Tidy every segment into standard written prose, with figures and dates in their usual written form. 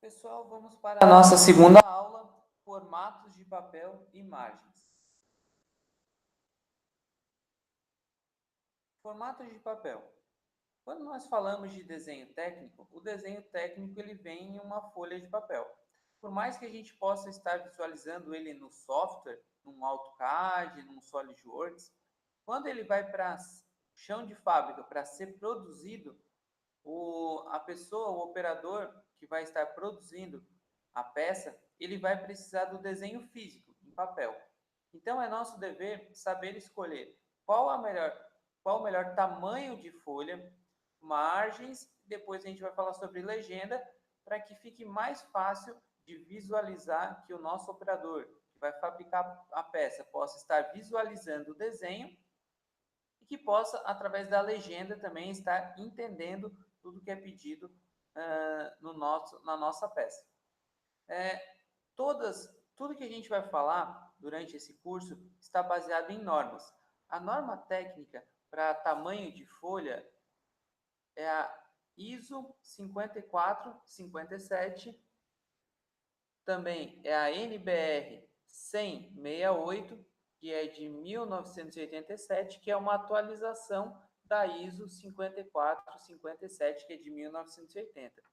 Pessoal, vamos para a nossa segunda aula, formatos de papel e margens. Formatos de papel. Quando nós falamos de desenho técnico, o desenho técnico ele vem em uma folha de papel. Por mais que a gente possa estar visualizando ele no software, num AutoCAD, num SolidWorks, quando ele vai para chão de fábrica para ser produzido, a pessoa, o operador que vai estar produzindo a peça, ele vai precisar do desenho físico em papel. Então é nosso dever saber escolher qual o melhor tamanho de folha, margens, depois a gente vai falar sobre legenda, para que fique mais fácil de visualizar, que o nosso operador que vai fabricar a peça possa estar visualizando o desenho e que possa, através da legenda, também estar entendendo tudo que é pedido na nossa peça. Tudo que a gente vai falar durante esse curso está baseado em normas. A norma técnica para tamanho de folha é a ISO 5457, também é a NBR 10068, que é de 1987, que é uma atualização da ISO 5457, que é de 1980.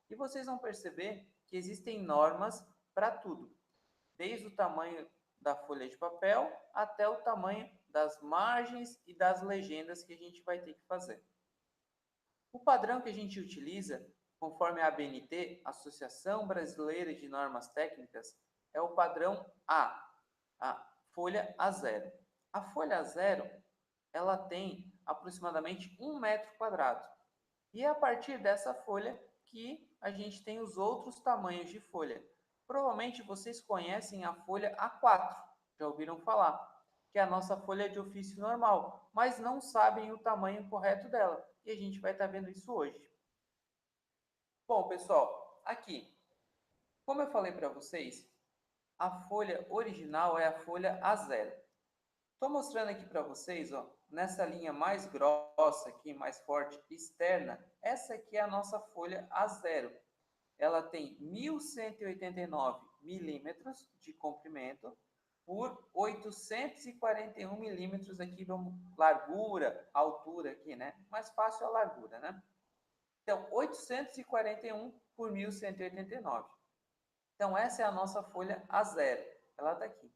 E vocês vão perceber que existem normas para tudo, desde o tamanho da folha de papel até o tamanho das margens e das legendas que a gente vai ter que fazer. O padrão que a gente utiliza, conforme a ABNT, Associação Brasileira de Normas Técnicas, é o padrão a folha A0. A folha A0, ela tem aproximadamente 1 metro quadrado. E é a partir dessa folha que a gente tem os outros tamanhos de folha. Provavelmente vocês conhecem a folha A4, já ouviram falar, que é a nossa folha de ofício normal, mas não sabem o tamanho correto dela. E a gente vai estar vendo isso hoje. Bom, pessoal, aqui, como eu falei para vocês, a folha original é a folha A0. Estou mostrando aqui para vocês, ó, nessa linha mais grossa aqui, mais forte, externa, essa aqui é a nossa folha A0. Ela tem 1189 milímetros de comprimento por 841 milímetros aqui, vamos, largura, altura aqui, né? Mais fácil a largura, né? Então, 841 por 1189. Então, essa é a nossa folha A0. Ela está aqui.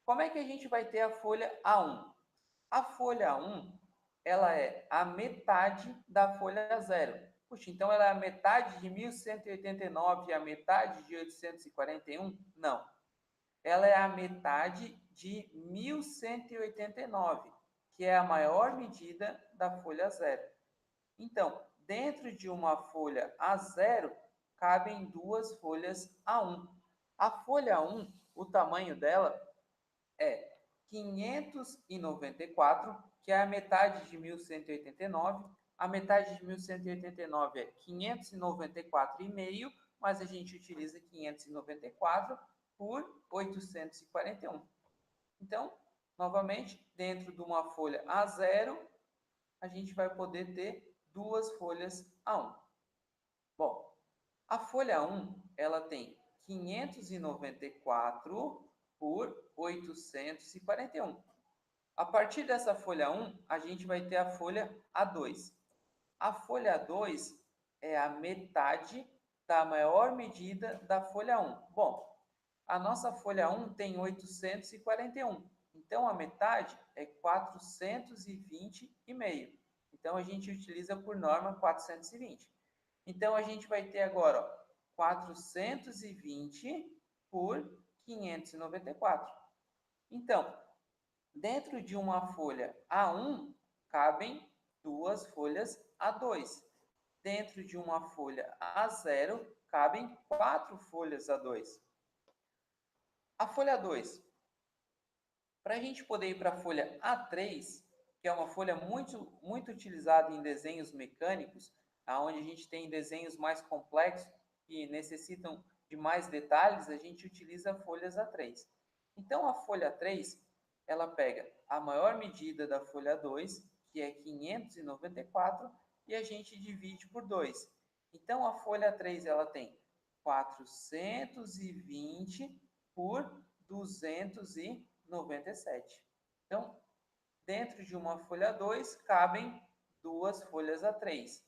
Como é que a gente vai ter a folha A1? A folha A1, ela é a metade da folha A0. Puxa, então ela é a metade de 1189 e a metade de 841? Não. Ela é a metade de 1189, que é a maior medida da folha A0. Então, dentro de uma folha A0, cabem duas folhas A1. A folha A1, o tamanho dela é 594, que é a metade de 1189. A metade de 1189 é 594,5, mas a gente utiliza 594 por 841. Então, novamente, dentro de uma folha A0, a gente vai poder ter duas folhas A1. Bom, a folha 1, ela tem 594 por 841. A partir dessa folha 1, a gente vai ter a folha A2. A folha A2 é a metade da maior medida da folha 1. Bom, a nossa folha 1 tem 841. Então, a metade é 420,5. Então, a gente utiliza por norma 420. Então, a gente vai ter agora, ó, 420 por 594. Então, dentro de uma folha A1, cabem duas folhas A2. Dentro de uma folha A0, cabem 4 folhas A2. A folha 2. Para a gente poder ir para a folha A3, que é uma folha muito utilizada em desenhos mecânicos, onde a gente tem desenhos mais complexos que necessitam de mais detalhes, a gente utiliza folhas A3. Então, a folha 3, ela pega a maior medida da folha 2, que é 594, e a gente divide por 2. Então, a folha 3 ela tem 420 por 297. Então, dentro de uma folha A2, cabem duas folhas A3.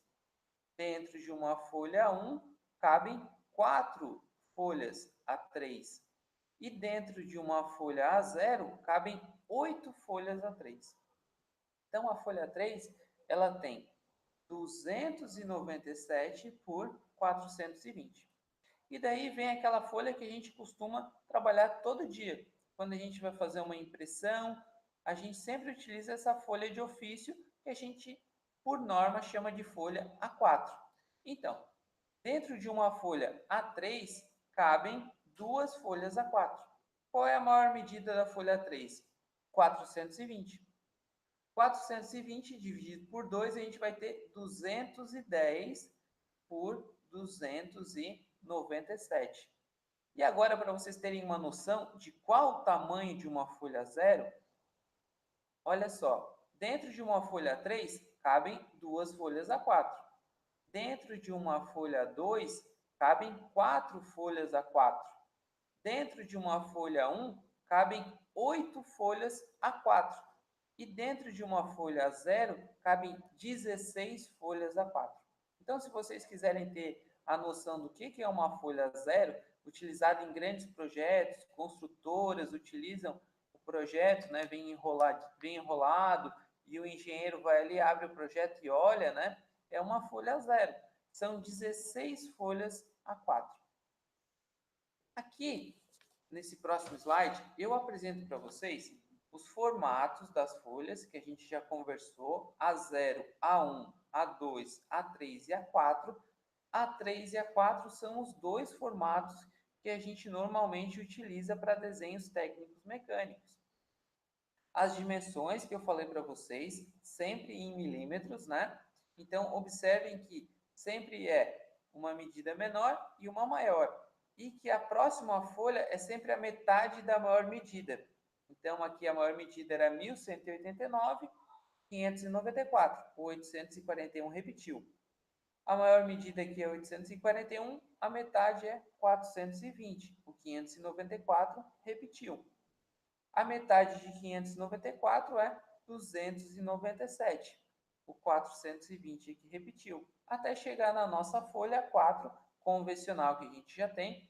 Dentro de uma folha A1, cabem 4 folhas A3. E dentro de uma folha A0, cabem 8 folhas A3. Então, a folha 3, ela tem 297 por 420. E daí vem aquela folha que a gente costuma trabalhar todo dia. Quando a gente vai fazer uma impressão, a gente sempre utiliza essa folha de ofício que a gente, por norma, chama de folha A4. Então, dentro de uma folha A3, cabem duas folhas A4. Qual é a maior medida da folha A3? 420. 420 dividido por 2, a gente vai ter 210 por 297. E agora, para vocês terem uma noção de qual o tamanho de uma folha zero, olha só, dentro de uma folha 3, cabem duas folhas A4. Dentro de uma folha 2, cabem 4 folhas A4. Dentro de uma folha 1, cabem 8 folhas A4. E dentro de uma folha 0, cabem 16 folhas A4. Então, se vocês quiserem ter a noção do que é uma folha 0, utilizada em grandes projetos, construtoras utilizam o projeto, né, vem enrolado, e o engenheiro vai ali, abre o projeto e olha, né, é uma folha 0. São 16 folhas A4. Aqui, nesse próximo slide, eu apresento para vocês os formatos das folhas que a gente já conversou, A0, A1, A2, A3 e A4. A3 e A4 são os dois formatos que a gente normalmente utiliza para desenhos técnicos mecânicos. As dimensões que eu falei para vocês, sempre em milímetros, né? Então, observem que sempre é uma medida menor e uma maior. E que a próxima folha é sempre a metade da maior medida. Então, aqui a maior medida era 1.189, 594. O 841 repetiu. A maior medida aqui é 841, a metade é 420. O 594 repetiu. A metade de 594 é 297. O 420 aqui repetiu. Até chegar na nossa folha 4 convencional que a gente já tem.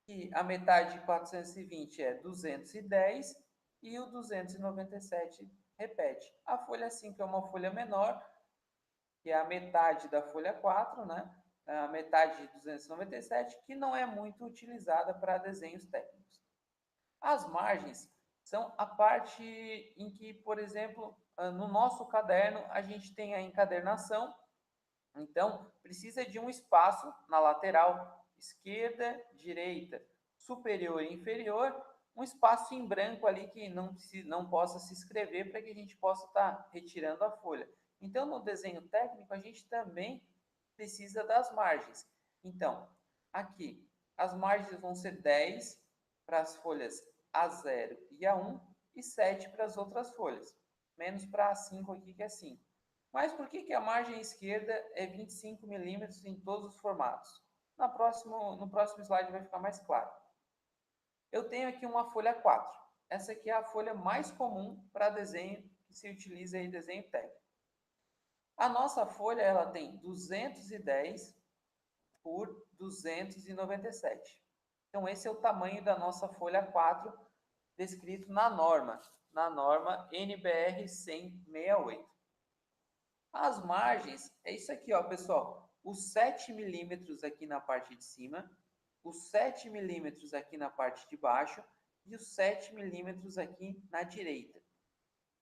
E a metade de 420 é 210 e o 297 repete. A folha 5 é uma folha menor, que é a metade da folha 4, né? A metade de 297, que não é muito utilizada para desenhos técnicos. As margens são a parte em que, por exemplo, no nosso caderno, a gente tem a encadernação. Então, precisa de um espaço na lateral esquerda, direita, superior e inferior, um espaço em branco ali que não possa se escrever para que a gente possa estar retirando a folha. Então, no desenho técnico, a gente também precisa das margens. Então, aqui, as margens vão ser 10 para as folhas A0 e A1 e 7 para as outras folhas, menos para a A5 aqui, que é 5. Mas por que a margem esquerda é 25 milímetros em todos os formatos? No próximo slide vai ficar mais claro. Eu tenho aqui uma folha 4. Essa aqui é a folha mais comum para desenho que se utiliza em desenho técnico. A nossa folha ela tem 210 por 297. Então, esse é o tamanho da nossa folha 4, descrito na norma NBR 10068. As margens, é isso aqui, ó, pessoal. Os 7 milímetros aqui na parte de cima, os 7 milímetros aqui na parte de baixo e os 7 milímetros aqui na direita.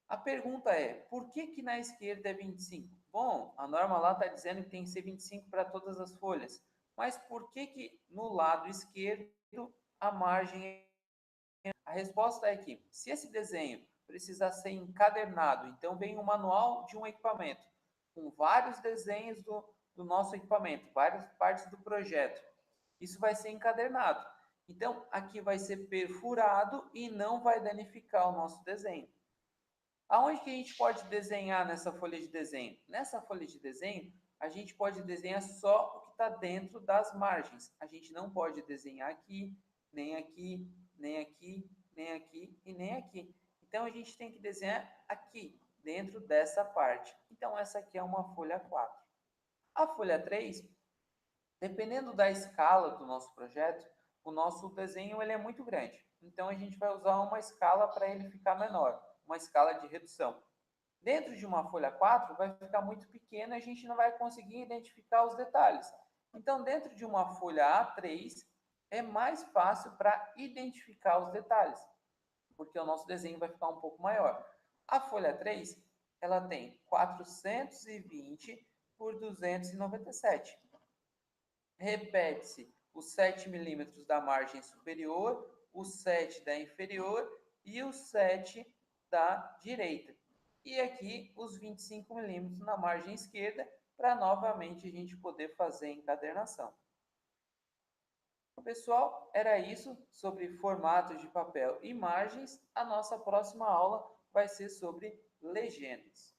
A pergunta é, por que na esquerda é 25? Bom, a norma lá está dizendo que tem que ser 25 para todas as folhas. Mas por que no lado esquerdo a margem é... A resposta é que, se esse desenho precisar ser encadernado, então vem o manual de um equipamento, com vários desenhos do nosso equipamento, várias partes do projeto. Isso vai ser encadernado. Então, aqui vai ser perfurado e não vai danificar o nosso desenho. Aonde que a gente pode desenhar nessa folha de desenho? Nessa folha de desenho, a gente pode desenhar só o que está dentro das margens. A gente não pode desenhar aqui, nem aqui, nem aqui, nem aqui e nem aqui. Então, a gente tem que desenhar aqui, dentro dessa parte. Então, essa aqui é uma folha 4. A folha 3, dependendo da escala do nosso projeto, o nosso desenho ele é muito grande. Então, a gente vai usar uma escala para ele ficar menor, uma escala de redução. Dentro de uma folha 4, vai ficar muito pequeno e a gente não vai conseguir identificar os detalhes. Então, dentro de uma folha A3, é mais fácil para identificar os detalhes, porque o nosso desenho vai ficar um pouco maior. A folha 3, ela tem 420 por 297. Repete-se os 7 milímetros da margem superior, o 7 da inferior e o 7 da direita. E aqui os 25 milímetros na margem esquerda, para novamente a gente poder fazer a encadernação. Pessoal, era isso sobre formatos de papel e margens. A nossa próxima aula vai ser sobre legendas.